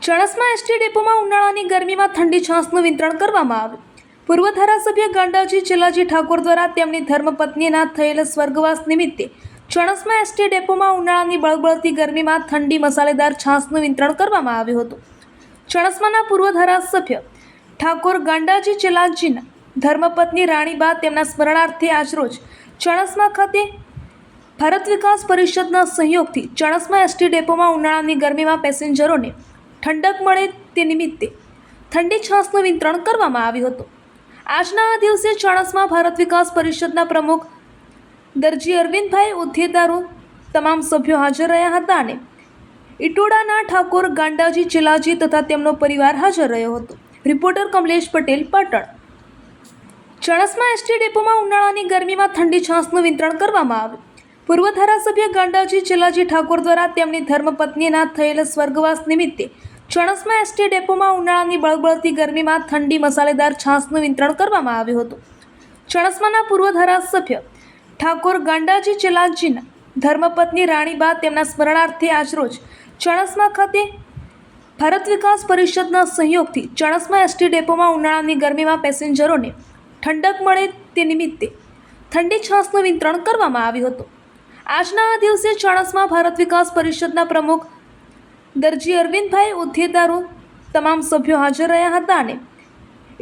ચણસમાં ST ડેપોમાં ઉનાળાની ગરમીમાં ઠંડી છાશનું વિતરણ કરવામાં આવ્યું. પૂર્વ ધારાસભ્ય ગાંડાજી ચેલાજી ઠાકોર દ્વારા તેમની ધર્મપત્નીના થયેલ સ્વર્ગવાસ નિમિત્તે ચણસમાં એસટી ડેપોમાં ઉનાળાની બળબળતી ગરમીમાં ઠંડી મસાલેદાર છાશનું વિતરણ કરવામાં આવ્યું હતું. ચણસમાના પૂર્વ ધારાસભ્ય ઠાકોર ગાંડાજી ચેલાજીના ધર્મપત્ની રાણીબા તેમના સ્મરણાર્થે આજરોજ ચણસમા ખાતે ભારત વિકાસ પરિષદના સહયોગથી ચણસમા એસટી ડેપોમાં ઉનાળાની ગરમીમાં પેસેન્જરોને ઠંડક મળે તે નિમિત્તે ઠંડી છાશનું વિતરણ કરવામાં આવ્યું હતું. આજના આ દિવસે ચણસમા ભારત વિકાસ પરિષદના પ્રમુખ દરજી અરવિંદભાઈ ઉધેદારો તમામ સભ્યો હાજર રહ્યા હતા અને ઇટોડાના ઠાકોર ગાંડાજી ચેલાજી તથા તેમનો પરિવાર હાજર રહ્યો હતો. રિપોર્ટર કમલેશ પટેલ, પાટણ. ચણસમા એસટી ડેપોમાં ઉનાળાની ગરમીમાં ઠંડી છાશનું વિતરણ કરવામાં આવ્યું. પૂર્વ ધારાસભ્ય ગાંડાજી ચેલાજી ઠાકોર દ્વારા તેમની ધર્મપત્નીના થયેલ સ્વર્ગવાસ નિમિત્તે ચણસમા એસટી ડેપોમાં ઉનાળાની બળબળતી ગરમીમાં ઠંડી મસાલેદાર છાશનું વિતરણ કરવામાં આવ્યું હતું. ચણસમાના પૂર્વ ધારાસભ્ય ઠાકોર ગાંડાજી ચેલાજીના ધર્મપત્ની રાણીબા તેમના સ્મરણાર્થે આજરોજ ચણસમા ખાતે ભારત વિકાસ પરિષદના સહયોગથી ચણસમા એસટી ડેપોમાં ઉનાળાની ગરમીમાં પેસેન્જરોને ઠંડક મળે તે નિમિત્તે ઠંડી છાશનું વિતરણ કરવામાં આવ્યું હતું. આજના આ દિવસે ચણસમા ભારત વિકાસ પરિષદના પ્રમુખ દરજી અરવિંદભાઈ ઉધેદારો તમામ સભ્યો હાજર રહ્યા હતા અને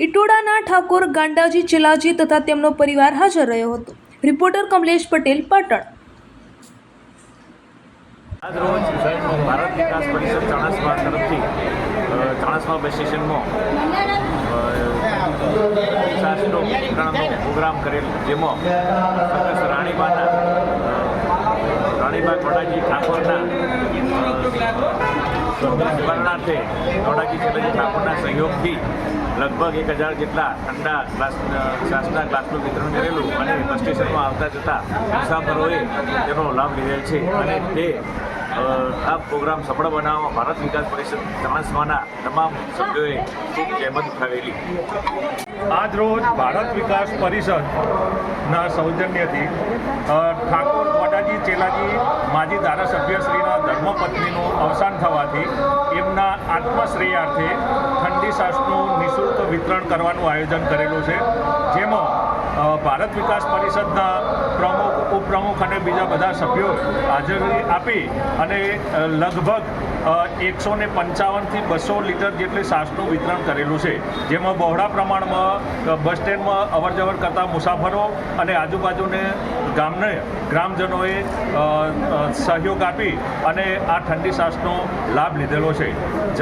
ઇટોડાના ઠાકોર ગાંડાજી ચેલાજી તથા તેમનો પરિવાર હાજર રહ્યો હતો. રિપોર્ટર કમલેશ પટેલ, પાટણ. આજ રોજ ભારત વિકાસ પરિષદ ચણસમા તરફથી ચણસમા બસ સ્ટેશનમાં છાશનો વિતરણનો પ્રોગ્રામ કરેલ, જેમાં રાણીબા ગોડાજી ઠાકોરના સ્મરણાર્થે ગોડાજી ચેલાજી ઠાકોરના સહયોગથી લગભગ 1000 જેટલા ઠંડા છાશના ગ્લાસનું વિતરણ કરેલું અને બસ સ્ટેશનમાં આવતા જતા મુસાફરોએ તેનો લાભ લીધેલ છે અને તે આ પ્રોગ્રામ સફળ બનાવવામાં ભારત વિકાસ પરિષદ ચણસમાના તમામ સભ્યોએ ખૂબ જહેમત ઉઠાવેલી. આજ રોજ ભારત વિકાસ પરિષદના સૌજન્યથી ઠાકોર ગોડાજી ચેલાજી માજી ધારાસભ્યશ્રીના ધર્મપત્નીનું અવસાન થવાથી એમના આત્મશ્રેયાર્થે ઠંડી છાશનું નિઃશુલ્ક વિતરણ કરવાનું આયોજન કરેલું છે, જેમાં ભારત વિકાસ પરિષદના પ્રમુખ, ઉપપ્રમુખ અને બીજા બધા સભ્યો હાજરી આપી અને લગભગ 155 થી 200 લીટર જેટલી છાશનું વિતરણ કરેલું છે, જેમાં બહોળા પ્રમાણમાં બસ સ્ટેન્ડમાં અવરજવર કરતા મુસાફરો અને આજુબાજુને ગ્રામજનોએ સહયોગ આપી અને આ ઠંડી છાશનો લાભ લીધેલો છે.